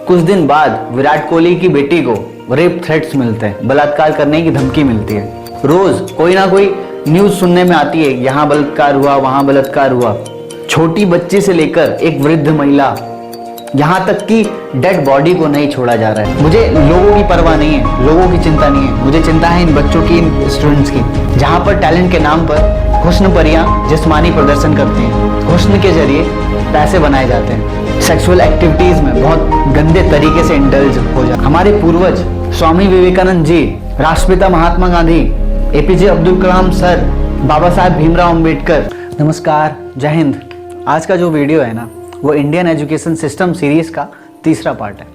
कुछ दिन बाद विराट कोहली की बेटी को रेप थ्रेट्स मिलते हैं, बलात्कार करने की धमकी मिलती है। रोज कोई ना कोई न्यूज सुनने में आती है, यहाँ बलात्कार हुआ, वहां बलात्कार हुआ। छोटी बच्ची से लेकर एक वृद्ध महिला, यहाँ तक कि डेड बॉडी को नहीं छोड़ा जा रहा है। मुझे लोगों की परवाह नहीं है, लोगों की चिंता नहीं है, मुझे चिंता है इन बच्चों की, इन स्टूडेंट्स की, जहाँ पर टैलेंट के नाम पर हुस्न परियां जिस्मानी प्रदर्शन करती हैं, हुस्न के जरिए पैसे बनाए जाते हैं, सेक्सुअल एक्टिविटीज में बहुत गंदे तरीके से इंडल्ज हो जाते। हमारे पूर्वज स्वामी विवेकानंद जी, राष्ट्रपिता महात्मा गांधी, एपीजे अब्दुल कलाम सर, बाबा साहेब भीमराव अंबेडकर। नमस्कार, जय हिंद। आज का जो वीडियो है ना, वो इंडियन एजुकेशन सिस्टम सीरीज का तीसरा पार्ट है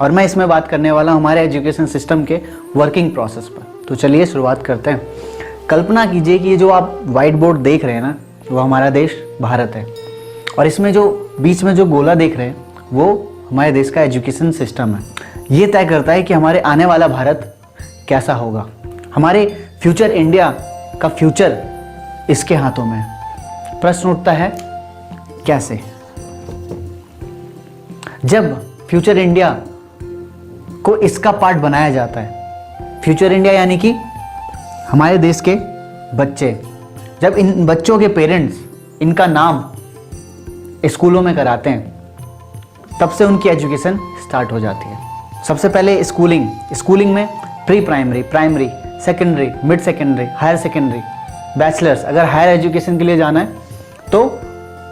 और मैं इसमें बात करने वाला हूँ हमारे एजुकेशन सिस्टम के वर्किंग प्रोसेस पर। तो चलिए शुरुआत करते हैं। कल्पना कीजिए कि ये जो आप व्हाइट बोर्ड देख रहे हैं ना, वो हमारा देश भारत है और इसमें जो बीच में जो गोला देख रहे हैं वो हमारे देश का एजुकेशन सिस्टम है। ये तय करता है कि हमारे आने वाला भारत कैसा होगा, हमारे फ्यूचर इंडिया का फ्यूचर इसके हाथों में है। प्रश्न उठता है कैसे? जब फ्यूचर इंडिया को इसका पार्ट बनाया जाता है, फ्यूचर इंडिया यानी कि हमारे देश के बच्चे, जब इन बच्चों के पेरेंट्स इनका नाम स्कूलों में कराते हैं, तब से उनकी एजुकेशन स्टार्ट हो जाती है। सबसे पहले स्कूलिंग में pre primary, primary, secondary, mid secondary, higher secondary, bachelors, अगर हायर एजुकेशन के लिए जाना है तो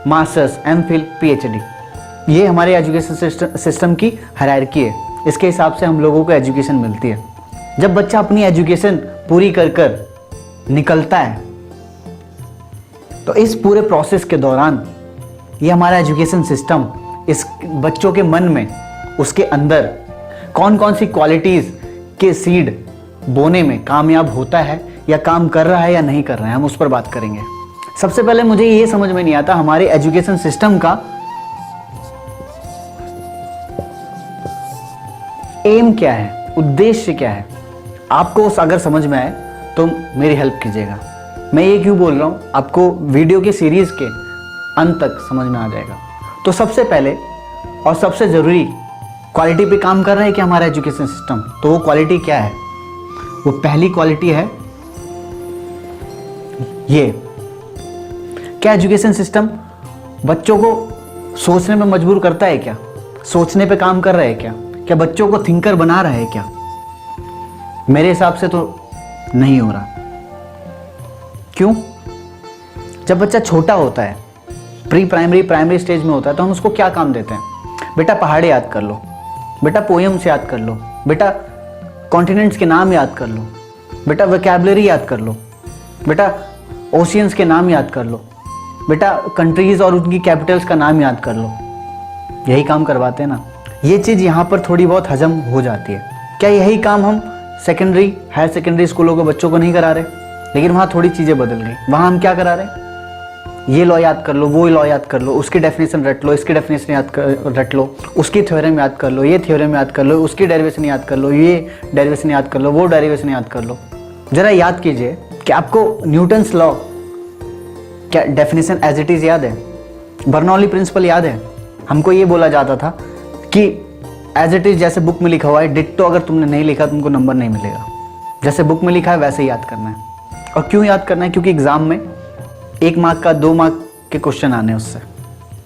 मास्टर्स, एमफिल, पीएचडी। ये हमारे एजुकेशन सिस्टम की हायरार्की है। इसके हिसाब से हम लोगों को एजुकेशन मिलती है। जब बच्चा अपनी एजुकेशन पूरी कर निकलता है तो इस पूरे प्रोसेस के दौरान ये हमारा एजुकेशन सिस्टम इस बच्चों के मन में, उसके अंदर कौन कौन सी क्वालिटीज़ के सीड बोने में कामयाब होता है या काम कर रहा है या नहीं कर रहा है, हम उस पर बात करेंगे। सबसे पहले मुझे ये समझ में नहीं आता हमारे एजुकेशन सिस्टम का एम क्या है, उद्देश्य क्या है। आपको अगर समझ में आए तो मेरी हेल्प कीजिएगा। मैं ये क्यों बोल रहा हूँ, आपको वीडियो की सीरीज के अंत तक समझ में आ जाएगा। तो सबसे पहले और सबसे ज़रूरी, क्वालिटी पे काम कर रहा है कि हमारा एजुकेशन सिस्टम, तो वो क्वालिटी क्या है? वो पहली क्वालिटी है ये, क्या एजुकेशन सिस्टम बच्चों को सोचने में मजबूर करता है क्या? सोचने पे काम कर रहा है क्या? क्या बच्चों को थिंकर बना रहा है क्या? मेरे हिसाब से तो नहीं हो रहा। क्यों? जब बच्चा छोटा होता है, प्री प्राइमरी, प्राइमरी स्टेज में होता है, तो हम उसको क्या काम देते हैं? बेटा पहाड़े याद कर लो, बेटा पोएम्स याद कर लो, बेटा कॉन्टिनेंट्स के नाम याद कर लो, बेटा वोकैबुलरी याद कर लो, बेटा ओशियंस के नाम याद कर लो, बेटा कंट्रीज और उनकी कैपिटल्स का नाम याद कर लो। यही काम करवाते हैं ना। ये चीज़ यहाँ पर थोड़ी बहुत हजम हो जाती है। क्या यही काम हम सेकेंडरी, हायर सेकेंडरी स्कूलों के बच्चों को नहीं करा रहे? लेकिन वहाँ थोड़ी चीज़ें बदल गई। वहाँ हम क्या करा रहे? ये लॉ याद कर लो, वो लॉ याद कर लो, उसकी डेफिनेशन रट लो, इसकी डेफिनेशन रट लो, उसकी थ्योरम याद कर लो, ये थ्योरम याद कर लो, उसकी डेरिवेशन याद कर लो, ये डेरिवेशन याद कर लो, वो डेरिवेशन याद कर लो। ज़रा याद कीजिए कि आपको न्यूटन्स लॉ क्या डेफिनेशन एज इट इज़ याद है? बर्नौली प्रिंसिपल याद है? हमको ये बोला जाता था कि एज इट इज़ जैसे बुक में लिखा हुआ है, डिट्टो अगर तुमने नहीं लिखा तुमको नंबर नहीं मिलेगा। जैसे बुक में लिखा है वैसे ही याद करना है। और क्यों याद करना है? क्योंकि एग्जाम में 1 मार्क का 2 मार्क के क्वेश्चन आने उससे।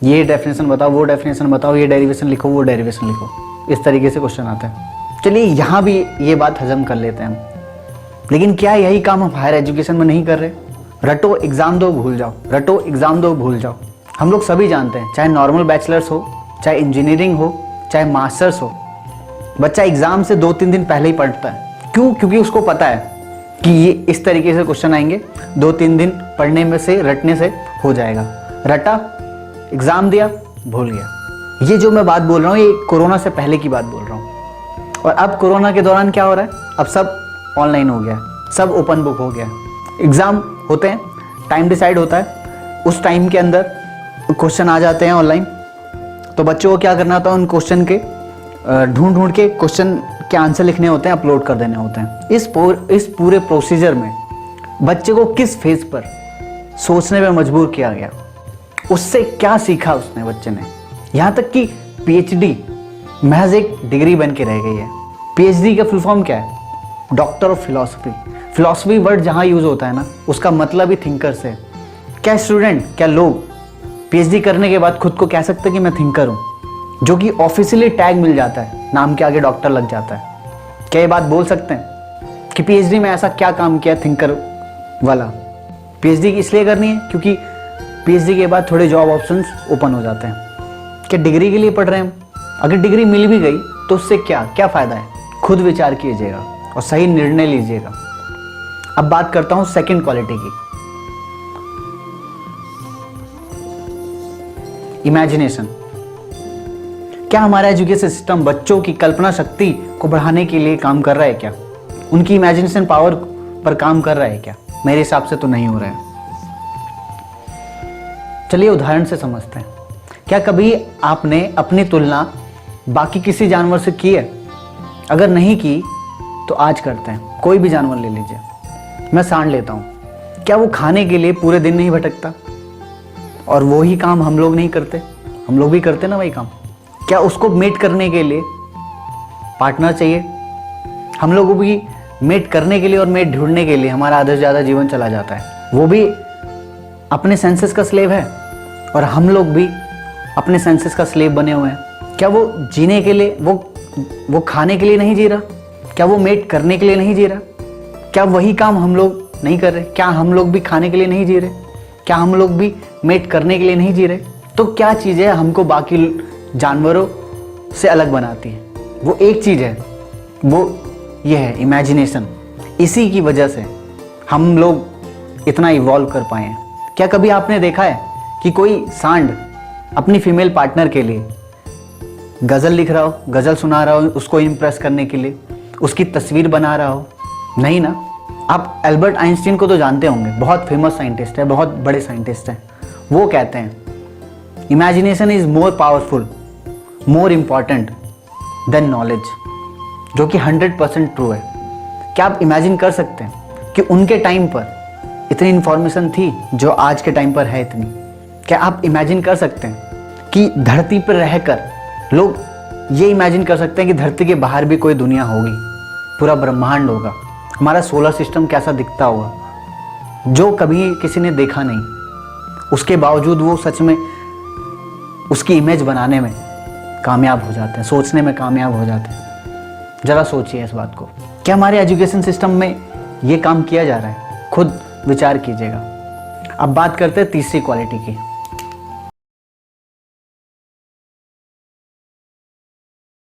ये डेफिनेशन बताओ, वो डेफिनेशन बताओ, ये डेरिवेशन लिखो, वो डेरिवेशन लिखो, इस तरीके से क्वेश्चन आते हैं। चलिए यहाँ भी ये बात हजम कर लेते हैं हम। लेकिन क्या यही काम हम हायर एजुकेशन में नहीं कर रहे? रटो एग्जाम दो भूल जाओ, रटो एग्जाम दो भूल जाओ। हम लोग सभी जानते हैं, चाहे नॉर्मल बैचलर्स हो, चाहे इंजीनियरिंग हो, चाहे मास्टर्स हो, बच्चा एग्जाम से 2-3 दिन पहले ही पढ़ता है। क्यों? क्योंकि उसको पता है कि ये इस तरीके से क्वेश्चन आएंगे, 2-3 दिन पढ़ने में से, रटने से हो जाएगा। रटा, एग्जाम दिया, भूल गया। ये जो मैं बात बोल रहा हूँ ये कोरोना से पहले की बात बोल रहा हूँ। और अब कोरोना के दौरान क्या हो रहा है? अब सब ऑनलाइन हो गया है, सब ओपन बुक हो गया है। एग्जाम होते हैं, टाइम डिसाइड होता है, उस टाइम के अंदर क्वेश्चन आ जाते हैं ऑनलाइन। तो बच्चों को क्या करना होता है? उन क्वेश्चन के ढूंढ के क्वेश्चन के आंसर लिखने होते हैं, अपलोड कर देने होते हैं। इस पूरे प्रोसीजर में बच्चे को किस फेज पर सोचने में मजबूर किया गया, उससे क्या सीखा उसने, बच्चे ने, यहाँ तक कि पीएचडी महज एक डिग्री बन के रह गई है। पीएचडी का फुल फॉर्म क्या है? Doctor of philosophy. Philosophy word जहाँ यूज होता है ना, उसका मतलब ही थिंकर से। क्या स्टूडेंट, क्या लोग पीएचडी करने के बाद खुद को कह सकते हैं कि मैं थिंकर हूँ, जो कि ऑफिशियली टैग मिल जाता है, नाम के आगे डॉक्टर लग जाता है? क्या ये बात बोल सकते हैं कि पीएचडी में ऐसा क्या काम किया थिंकर वाला? पीएचडी इसलिए करनी है क्योंकि पीएचडी के बाद थोड़े जॉब ऑप्शंस ओपन हो जाते हैं। क्या डिग्री के लिए पढ़ रहे हैं हम? अगर डिग्री मिल भी गई तो उससे क्या फ़ायदा है? खुद विचार कीजिएगा और सही निर्णय लीजिएगा। अब बात करता हूं सेकंड क्वालिटी की, इमेजिनेशन। क्या हमारा एजुकेशन सिस्टम बच्चों की कल्पना शक्ति को बढ़ाने के लिए काम कर रहा है क्या? उनकी इमेजिनेशन पावर पर काम कर रहा है क्या? मेरे हिसाब से तो नहीं हो रहा है। चलिए उदाहरण से समझते हैं। क्या कभी आपने अपनी तुलना बाकी किसी जानवर से की है? अगर नहीं की तो आज करते हैं। कोई भी जानवर ले लीजिए, मैं सांड लेता हूँ। क्या वो खाने के लिए पूरे दिन नहीं भटकता? और वो ही काम हम लोग नहीं करते? हम लोग भी करते ना वही काम। क्या उसको मेट करने के लिए पार्टनर चाहिए? हम लोगों को भी मेट करने के लिए और मेट ढूंढने के लिए हमारा आधा से ज़्यादा जीवन चला जाता है। वो भी अपने सेंसेस का स्लेव है और हम लोग भी अपने सेंसेस का स्लेव बने हुए हैं। क्या वो जीने के लिए, वो खाने के लिए नहीं जी रहा? क्या वो मेट करने के लिए नहीं जी रहा? क्या वही काम हम लोग नहीं कर रहे? क्या हम लोग भी खाने के लिए नहीं जी रहे? क्या हम लोग भी मेट करने के लिए नहीं जी रहे? तो क्या चीज़ें हमको बाकी जानवरों से अलग बनाती है? वो एक चीज़ है, वो ये है इमेजिनेशन। इसी की वजह से हम लोग इतना इवॉल्व कर पाए हैं। क्या कभी आपने देखा है कि कोई सांड अपनी फीमेल पार्टनर के लिए गज़ल लिख रहा हो, गज़ल सुना रहा हो, उसको इम्प्रेस करने के लिए, उसकी तस्वीर बना रहा हो? नहीं ना। आप एल्बर्ट आइंस्टीन को तो जानते होंगे, बहुत फेमस साइंटिस्ट है, बहुत बड़े साइंटिस्ट हैं। वो कहते हैं imagination is more powerful, more important than knowledge, जो कि 100% ट्रू है। क्या आप इमेजिन कर सकते हैं कि उनके टाइम पर इतनी इंफॉर्मेशन थी जो आज के टाइम पर है इतनी? क्या आप इमेजिन कर सकते हैं कि धरती पर रहकर लोग ये इमेजिन कर सकते हैं कि धरती के बाहर भी कोई दुनिया होगी, पूरा ब्रह्मांड होगा, हमारा सोलर सिस्टम कैसा दिखता होगा, जो कभी किसी ने देखा नहीं, उसके बावजूद वो सच में उसकी इमेज बनाने में कामयाब हो जाते हैं, सोचने में कामयाब हो जाते हैं। ज़रा सोचिए इस बात को। क्या हमारे एजुकेशन सिस्टम में ये काम किया जा रहा है? खुद विचार कीजिएगा। अब बात करते हैं तीसरी क्वालिटी की,